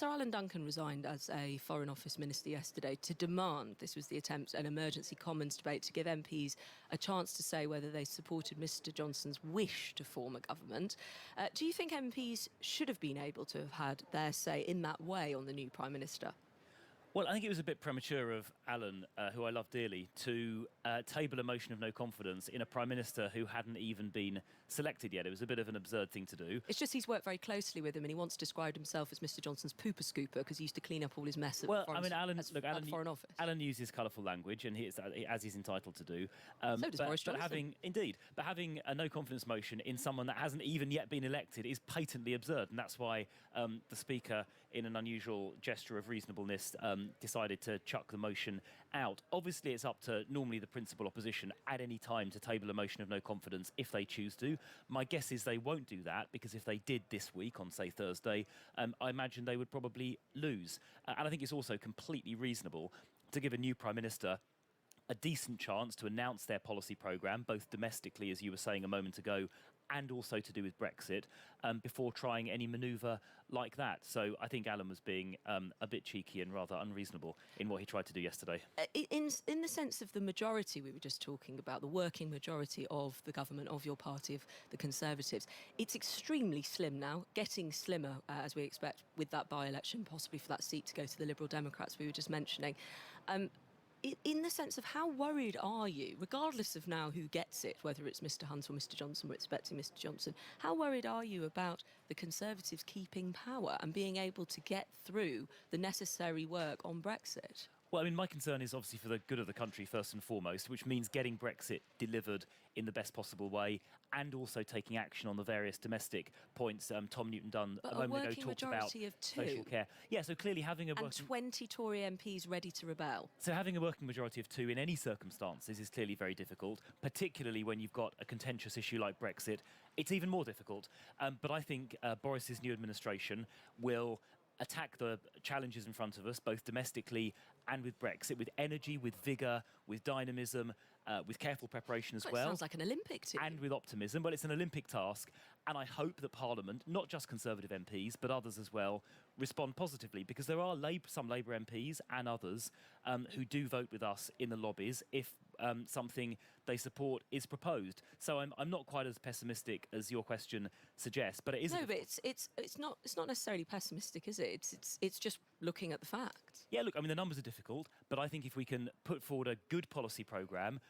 Sir Alan Duncan resigned as a Foreign Office Minister yesterday to demand, this was the attempt, an emergency Commons debate to give MPs a chance to say whether they supported Mr Johnson's wish to form a government. Do you think MPs should have been able to have had their say in that way on the new Prime Minister? Well, I think it was a bit premature of Alan, who I love dearly, to table a motion of no confidence in a Prime Minister who hadn't even been selected yet. It was a bit of an absurd thing to do. It's just he's worked very closely with him and he once described himself as Mr Johnson's pooper scooper because he used to clean up all his mess at the Foreign Office. Alan uses colourful language, and as he's entitled to do. So does Boris Johnson. But having a no confidence motion in someone that hasn't even yet been elected is patently absurd, and that's why the Speaker, in an unusual gesture of reasonableness, decided to chuck the motion out. Obviously, it's up to normally the principal opposition at any time to table a motion of no confidence if they choose to. My guess is they won't do that, because if they did this week on, say, Thursday, I imagine they would probably lose. And I think it's also completely reasonable to give a new Prime Minister a decent chance to announce their policy programme, both domestically, as you were saying a moment ago, and also to do with Brexit, before trying any manoeuvre like that. So I think Alan was being a bit cheeky and rather unreasonable in what he tried to do yesterday. In the sense of the majority we were just talking about, the working majority of the government, of your party, of the Conservatives, it's extremely slim now, getting slimmer, as we expect, with that by-election, possibly for that seat to go to the Liberal Democrats we were just mentioning. In the sense of how worried are you, regardless of now who gets it, whether it's Mr Hunt or Mr Johnson, we're expecting Mr Johnson, how worried are you about the Conservatives keeping power and being able to get through the necessary work on Brexit? Well, I mean, my concern is obviously for the good of the country first and foremost, which means getting Brexit delivered in the best possible way and also taking action on the various domestic points. Tom Newton-Dunn a moment ago talked about social care. Yeah, so clearly having a... And 20 Tory MPs ready to rebel. So having a working majority of 2 in any circumstances is clearly very difficult, particularly when you've got a contentious issue like Brexit. It's even more difficult. But I think Boris's new administration will attack the challenges in front of us, both domestically and with Brexit, with energy, with vigour, with dynamism, with careful preparation as well. It sounds like an Olympic team. And with optimism. Well, it's an Olympic task, and I hope that Parliament, not just Conservative MPs, but others as well, respond positively, because there are some Labour MPs and others who do vote with us in the lobbies if something they support is proposed. So I'm not quite as pessimistic as your question suggests, but it is... No, but it's not necessarily pessimistic, is it? It's just looking at the facts. Yeah, look, I mean, the numbers are difficult, but I think if we can put forward a good policy programme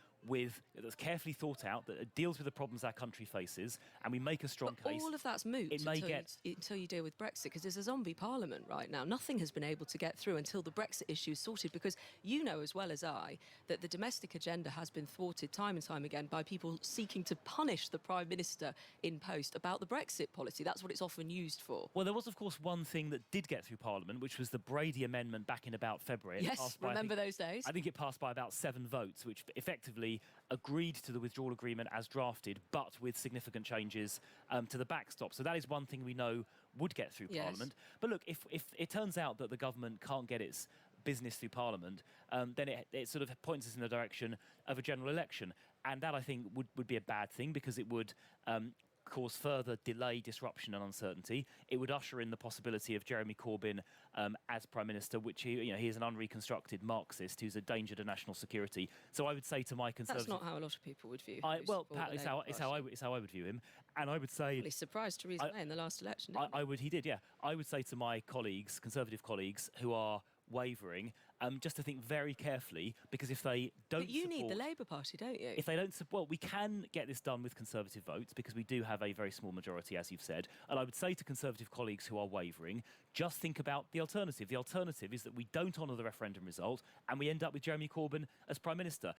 that's carefully thought out, that deals with the problems our country faces, and we make a strong case... all of that's moot until you deal with Brexit, because there's a zombie parliament right now. Nothing has been able to get through until the Brexit issue is sorted, because you know as well as I that the domestic agenda has been thwarted time and time again by people seeking to punish the Prime Minister in post about the Brexit policy. That's what it's often used for. Well, there was, of course, one thing that did get through Parliament, which was the Brady Amendment back in about February. Yes, remember those days? I think it passed by about 7 votes, which effectively agreed to the withdrawal agreement as drafted, but with significant changes to the backstop. So that is one thing we know would get through Parliament. But look, if it turns out that the government can't get its business through Parliament, then it sort of points us in the direction of a general election. And that, I think, would be a bad thing, because it would cause further delay, disruption and uncertainty. It would usher in the possibility of Jeremy Corbyn as Prime Minister, which he is an unreconstructed Marxist who's a danger to national security. So I would say to my Conservative... That's not how a lot of people would view him. It's how I would view him. And I would say... Well, he surprised Theresa May in the last election, He did, yeah. I would say to my colleagues, Conservative colleagues, who are wavering, just to think very carefully, because if they don't But you need the Labour Party, don't you? If they don't support... Well, we can get this done with Conservative votes, because we do have a very small majority, as you've said. And I would say to Conservative colleagues who are wavering, just think about the alternative. The alternative is that we don't honour the referendum result and we end up with Jeremy Corbyn as Prime Minister.